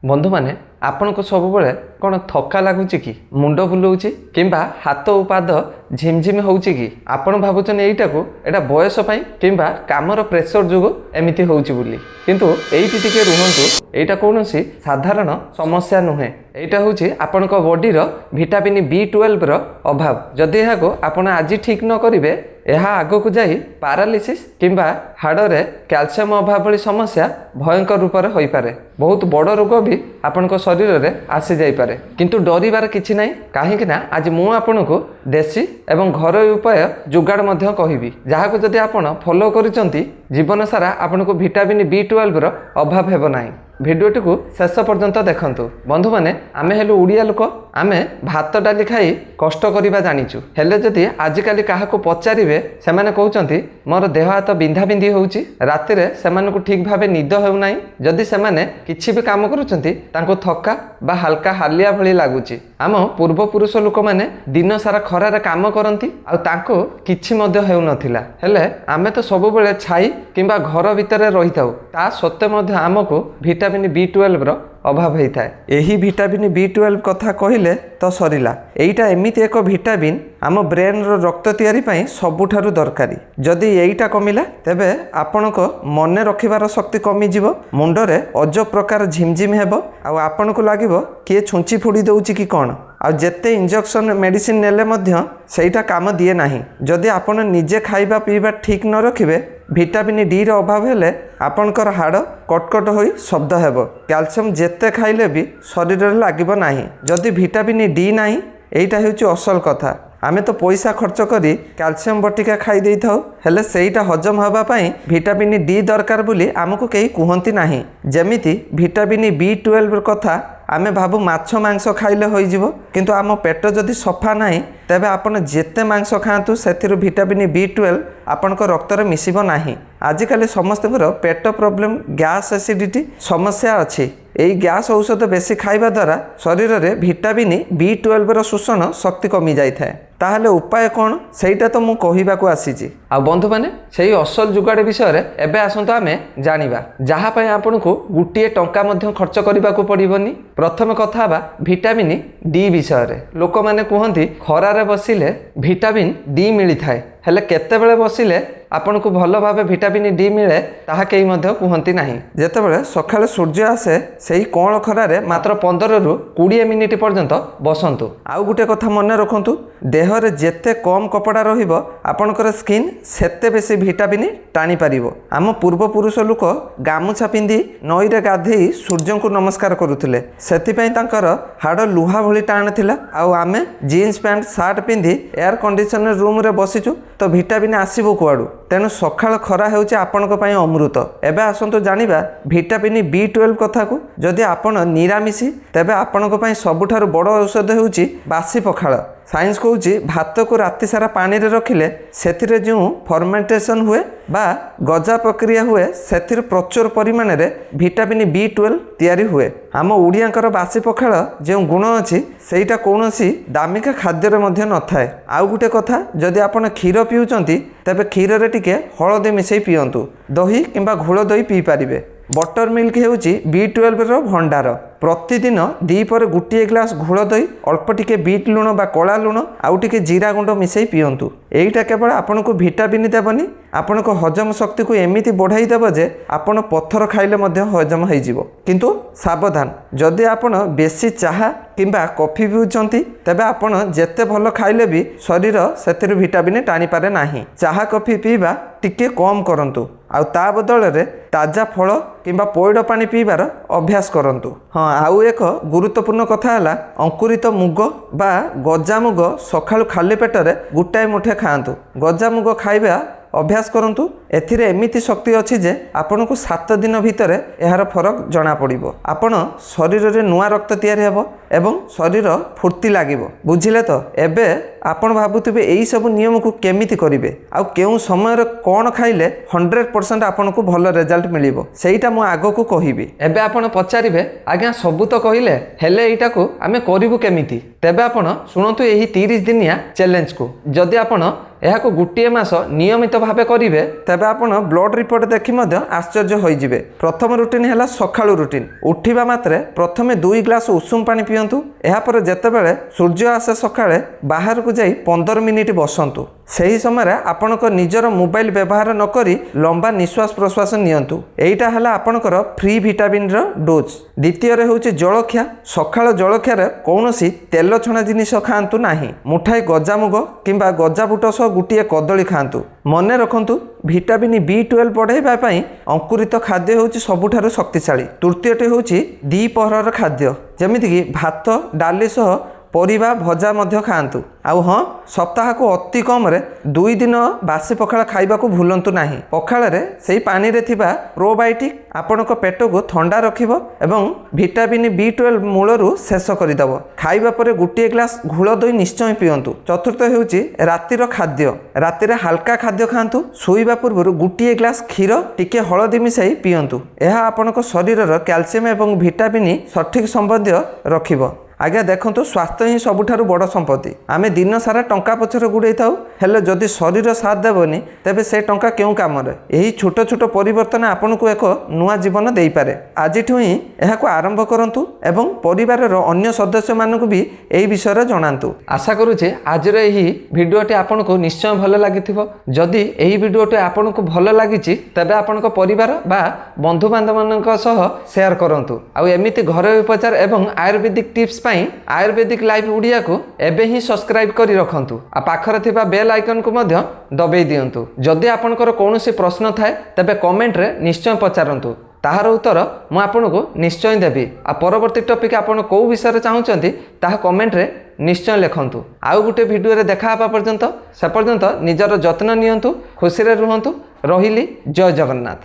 बंधु मैंने आपण को सब बेले कौन थका लगुच कि मुंड बुलाऊँ कि हाथ पाद झिमझिम हो आपण भावुन यहीटा को एटा बयस कि कामर प्रेसर जो एमती होली किंतु एइटी टिके रुहतु एटा कौन साधारण समस्या नुहे एटा हूँ आपण बॉडीर विटामिन B12 रो अभाव जदि आपण आज ठीक न करेंगे यह आग को जाई पारालिसिस किंबा हाड़े कैल्शियम अभाव भली समस्या भयंकर रूप से हो पारे बहुत बड़ रोग भी आपण शरीर में आसी जाइपे किंतु डरिबार किछि नाही कहीं आज मु आपन को देसी एवं घरोई उपाय जुगाड़ मध्य कहबी जहाँ को जदि आपण फॉलो करिसंती जीवन सारा आपण को विटामिन B12 रो अभाव हेबो नाही। भिडियोटी को शेष पर्यंत देखंतु बंधु माने आमे हेलु उड़िया लोक आमे भात डाली खाई कष्ट करिबा जानिचु हेले जदि आजिकाली काहाको पचारिबे सेमाने कहउचंती मोर देह हाथ बिंधा बिंधी होउची राति रे सेमाने को ठीक भाबे निद हेउ नाही जदि सेमाने किछि भी काम करूचंती तांको थक्का बा हल्का हालिया भली लागुची आम पूर्व पुरुष लोक माने दिन सारा खरारे काम करंती आ तांको किछि मध्य हेउ नथिला हेले आमे तो सब बेले छाई किंबा घर भितरे रहिताउ ता सत्ते मध्य आमको विटामिन B12 रो अभाव होता है यही विटामिन B12 कथा कहले तो सरीला एईटा एमिति एक विटामिन आम ब्रेन रो रक्त तैयारी पई सबुठारु दरकारी जदि एईटा कमिला तेबे आपण को मने रखिबार शक्ति कमी जिवो मुंडरे अजब प्रकार झिमझिम हेबो आ आपण को लागिवो किए छुंची फुडी दउची कि कोन आ जेते इंजेक्शन मेडिसिन नेले मध्य सेईटा काम दिए नाही जदि आपण निजे खाइबा पीबा ठीक न रखिबे विटामिन D रो अभाव हेले आपणकर हाड़ कटकट होई शब्द हेबो कैल्शियम जेते खाइले भी शरीर रे लागिबो नाही जदि विटामिन D नाही एईटा हेउची असल कथा आमे तो पैसा खर्च करी कैल्शियम बटिका खाई देई थाउ हेले सेईटा हजम हवा पई विटामिन D दरकार बोली आमको केही कुहंती नाही जेमिति विटामिन B12 कथा आमे भाबु माछ मांस खाइले होई जिवो किंतु आम पेट जदि सफा नाही तेबे आपण जेते मांस खातु सेथिरु विटामिन B12 आपणको रक्त रे मिसिबो नाही आजिकाली समस्तकर पेट प्रॉब्लम गैस एसिडिटी समस्या अछि एई गैस औषध बेसी खाइबा द्वारा शरीर रे विटामिन B12 रो शोषण शक्ति कमी जाई थाए ताहले उपाय कौन सेईटा तो मु कहिबा को आसीची आ बंधु माने सेई असल जुगाड़ विषय रे एबे आसंतो आमे जानिबा जहा पय आपन को गुटिए टंका मध्य खर्च करिबा को पड़िबनी प्रथम कथा बा विटामिन D विषय रे लोक माने कहंती खरा रे बसिले विटामिन D मिली थाए हेले केते बेले बसिले आपण को भल भाबे विटामिन D मिले ताहा केही मध्य कुहंती नाही जेते बेले सकाळे सूर्य आसे सेही कोण खरारे मात्र 15 रु 20 मिनिट पर्यंत बसंतु आउ गुटे कथा मन रखंतु देह रे जेते कम कपड़ा रहिबो आपनकर स्किन सेते बेसी विटामिन टाणी पारिबो आम पूर्व पुरुष लोक गामुछा पिंदी नई रे गाधेई सूर्य को नमस्कार करुथिले सेति पई तांकर हाड़ लुहा भली टाण थिला आउ आमे जीन्स पैंट शर्ट पिंदी एयर कंडीशनर रूम रे बसिचु तो विटामिन आसीबो कुआडू तेणु सकाळ खरा हेउचे आपनक पई अमृत एबे आसंतो जानिबा विटामिन B12 कथा को जदि आपण निरामिषी तेबे आपनक पई सबुठारु बड़ औषध हेउची बासी पखाळ साइंस कहूँ भात को राति सारा पानी रे रखिले सेथिरे जो फर्मेंटेशन हुए बा गजा प्रक्रिया हुए सेथिर प्रचुर परिमाण रे विटामिन B12 तैयारी हुए आम ओडियांकर बासी पखाळ जो गुण अछि सेईटा कौनसी दामिका खाद्य रे मध्य न थाए आउ गुटे कथा जदि आपण क्षीर पिउचंती तबे क्षीर रे टिके हळदी मिसई पियंतु दही किंबा घोल दही पी पारिबे बटर मिल्क हेउची B12 रो भंडार प्रतिदिन दीपर गुटिए ग्लास घोल दही अल्प टिके बीट लुण बा कला लुण आउ टिके जीरा गुंड मिसई पियंतु एईटा केवल आपण को विटामिन देबनी आपण को हजम शक्ति को एमिति बढ़ाई देबो जे आपण पत्थर खाइले मध्य हजम होई जिवो किंतु सावधान जदि आपण बेसी चाहा किंबा कॉफी पिउचंती तबे आपण जेते भलो खाइले भी शरीर सेतिर विटामिन टाणी पारे नाही चाहा कॉफी पीबा टिके कम करंतु आउ ता बदल रे ताजा फल किंबा पौड़ पानी पीबार अभ्यास करंतु हाँ आउ एक गुरुत्वपूर्ण कथा है अंकुरित मुग बा गजा मुग सकाळु खाली पेटरे गुटाए मुठे खाआंतु गजा मुग खाइबा अभ्यास करंतु एथिरे एमिति शक्ति अछि जे आपन को 7 दिन भितरे एहार फरक जना पड़िबो आपण शरीर रे नुआ रक्त तैयारी हेबो एवं शरीर फुर्ती लागिबो बुझिले तो एबे ଆପଣ ଭାବୁଥିବେ ଏଇ ସବୁ ନିୟମକୁ କେମିତି କରିବେ ଆଉ କେଉଁ ସମୟରେ କ'ଣ ଖାଇଲେ 100% ଆପଣଙ୍କୁ ଭଲ ରେଜଲ୍ଟ ମିଳିବ ସେଇଟା ମୁଁ ଆଗକୁ କହିବି। ଏବେ ଆପଣ ପଚାରିବେ ଆଜ୍ଞା ସବୁ ତ କହିଲେ ହେଲେ ଏଇଟାକୁ ଆମେ କରିବୁ କେମିତି? ତେବେ ଆପଣ ଶୁଣନ୍ତୁ ଏହି 30 ଦିନିଆ ଚ୍ୟାଲେଞ୍ଜକୁ। ଯଦି ଆପଣ ଏହାକୁ ଗୋଟିଏ ମାସ ନିୟମିତ ଭାବେ କରିବେ ତେବେ ଆପଣ ବ୍ଲଡ୍ ରିପୋର୍ଟ ଦେଖି ମଧ୍ୟ ଆଶ୍ଚର୍ଯ୍ୟ ହୋଇଯିବେ। ପ୍ରଥମ ରୁଟିନ୍ ହେଲା ସକାଳୁ ରୁଟିନ୍। ଉଠିବା ମାତ୍ରେ ପ୍ରଥମେ 2 ଗ୍ଲାସ ଉଷୁମ ପାଣି ପିଅନ୍ତୁ। ଏହାପରେ ଯେତେବେଳେ ସୂର୍ଯ୍ୟ ଆସେ ସକାଳେ ବାହାରକୁ ଯାଇ 15 ମିନିଟ୍ ବସନ୍ତୁ। ସେହି ସମୟରେ ଆପଣଙ୍କ ନିଜର ମୋବାଇଲ ବ୍ୟବହାର ନ କରି ଲମ୍ବା ନିଶ୍ୱାସ ପ୍ରଶ୍ୱାସ ନିଅନ୍ତୁ। ଏଇଟା ହେଲା ଆପଣଙ୍କର ଫ୍ରି ଭିଟାମିନ୍ର ଡୋଜ୍। ଦ୍ୱିତୀୟରେ ହେଉଛି ଜଳଖିଆ। ସକାଳ ଜଳଖିଆରେ କୌଣସି ତେଲ ଛଣା ଜିନିଷ ଖାଆନ୍ତୁ ନାହିଁ। ମୁଠାଏ ଗଜାମୁଗ କିମ୍ବା ଗଜାବୁଟ ସହ ଗୋଟିଏ କଦଳୀ ଖାଆନ୍ତୁ। ମନେ ରଖନ୍ତୁ ଭିଟାମିନ୍ B12 ବଢ଼ାଇବା ପାଇଁ ଅଙ୍କୁରିତ ଖାଦ୍ୟ ହେଉଛି ସବୁଠାରୁ ଶକ୍ତିଶାଳୀ। ତୃତୀୟଟି ହେଉଛି ଦ୍ୱିପହରର ଖାଦ୍ୟ, ଯେମିତିକି ଭାତ ଡାଲି ସହ ପରିବା ଭଜା ମଧ୍ୟ ଖାଆନ୍ତୁ। ଆଉ ହଁ, ସପ୍ତାହକୁ ଅତି କମରେ 2 ଦିନ ବାସି ପଖାଳ ଖାଇବାକୁ ଭୁଲନ୍ତୁ ନାହିଁ। ପଖାଳରେ ସେହି ପାଣିରେ ଥିବା ପ୍ରୋବାୟୋଟିକ୍ ଆପଣଙ୍କ ପେଟକୁ ଥଣ୍ଡା ରଖିବ ଏବଂ ଭିଟାମିନ୍ B12 ମୂଳରୁ ଶେଷ କରିଦେବ। ଖାଇବା ପରେ ଗୋଟିଏ ଗ୍ଲାସ ଘୋଳ ଦହି ନିଶ୍ଚୟ ପିଅନ୍ତୁ। ଚତୁର୍ଥ ହେଉଛି ରାତିର ଖାଦ୍ୟ। ରାତିରେ ହାଲକା ଖାଦ୍ୟ ଖାଆନ୍ତୁ। ଶୋଇବା ପୂର୍ବରୁ ଗୋଟିଏ ଗ୍ଲାସ କ୍ଷୀର ଟିକେ ହଳଦୀ ମିଶାଇ ପିଅନ୍ତୁ। ଏହା ଆପଣଙ୍କ ଶରୀରର କ୍ୟାଲସିୟମ ଏବଂ ଭିଟାମିନ୍ ସଠିକ୍ ସମ୍ବନ୍ଧୀୟ ରଖିବ। ଆଜ୍ଞା ଦେଖନ୍ତୁ, ସ୍ୱାସ୍ଥ୍ୟ ହିଁ ସବୁଠାରୁ ବଡ଼ ସମ୍ପତ୍ତି। ଆମେ ଦିନ ସାରା ଟଙ୍କା ପଛରେ ଗୋଡ଼େଇଥାଉ, ହେଲେ ଯଦି ଶରୀର ସାଥ ଦେବନି ତେବେ ସେ ଟଙ୍କା କେଉଁ କାମରେ? ଏହି ଛୋଟ ଛୋଟ ପରିବର୍ତ୍ତନ ଆପଣଙ୍କୁ ଏକ ନୂଆ ଜୀବନ ଦେଇପାରେ। ଆଜିଠୁ ହିଁ ଏହାକୁ ଆରମ୍ଭ କରନ୍ତୁ ଏବଂ ପରିବାରର ଅନ୍ୟ ସଦସ୍ୟମାନଙ୍କୁ ବି ଏହି ବିଷୟରେ ଜଣାନ୍ତୁ। ଆଶା କରୁଛି ଆଜିର ଏହି ଭିଡ଼ିଓଟି ଆପଣଙ୍କୁ ନିଶ୍ଚୟ ଭଲ ଲାଗିଥିବ। ଯଦି ଏହି ଭିଡ଼ିଓଟି ଆପଣଙ୍କୁ ଭଲ ଲାଗିଛି ତେବେ ଆପଣଙ୍କ ପରିବାର ବା ବନ୍ଧୁବାନ୍ଧବମାନଙ୍କ ସହ ସେୟାର କରନ୍ତୁ। ଆଉ ଏମିତି ଘରୋଇ ଉପଚାର ଏବଂ ଆୟୁର୍ବେଦିକ ଟିପ୍ସ ପାଇଁ ଆୟୁର୍ବେଦିକ ଲାଇଭ୍ ଓଡ଼ିଆକୁ ଏବେ ହିଁ ସବସ୍କ୍ରାଇବ୍ କରି ରଖନ୍ତୁ। ଆଉ ପାଖରେ ଥିବା ବେଲ୍ ଆଇକନ୍କୁ ମଧ୍ୟ ଦବାଇ ଦିଅନ୍ତୁ। ଯଦି ଆପଣଙ୍କର କୌଣସି ପ୍ରଶ୍ନ ଥାଏ ତେବେ କମେଣ୍ଟରେ ନିଶ୍ଚୟ ପଚାରନ୍ତୁ। ତାହାର ଉତ୍ତର ମୁଁ ଆପଣଙ୍କୁ ନିଶ୍ଚୟ ଦେବି। ଆଉ ପରବର୍ତ୍ତୀ ଟପିକ୍ ଆପଣ କେଉଁ ବିଷୟରେ ଚାହୁଁଛନ୍ତି ତାହା କମେଣ୍ଟରେ ନିଶ୍ଚୟ ଲେଖନ୍ତୁ। ଆଉ ଗୋଟେ ଭିଡ଼ିଓରେ ଦେଖା ହେବା ପର୍ଯ୍ୟନ୍ତ ନିଜର ଯତ୍ନ ନିଅନ୍ତୁ, ଖୁସିରେ ରୁହନ୍ତୁ। ରହିଲି, ଜୟ ଜଗନ୍ନାଥ।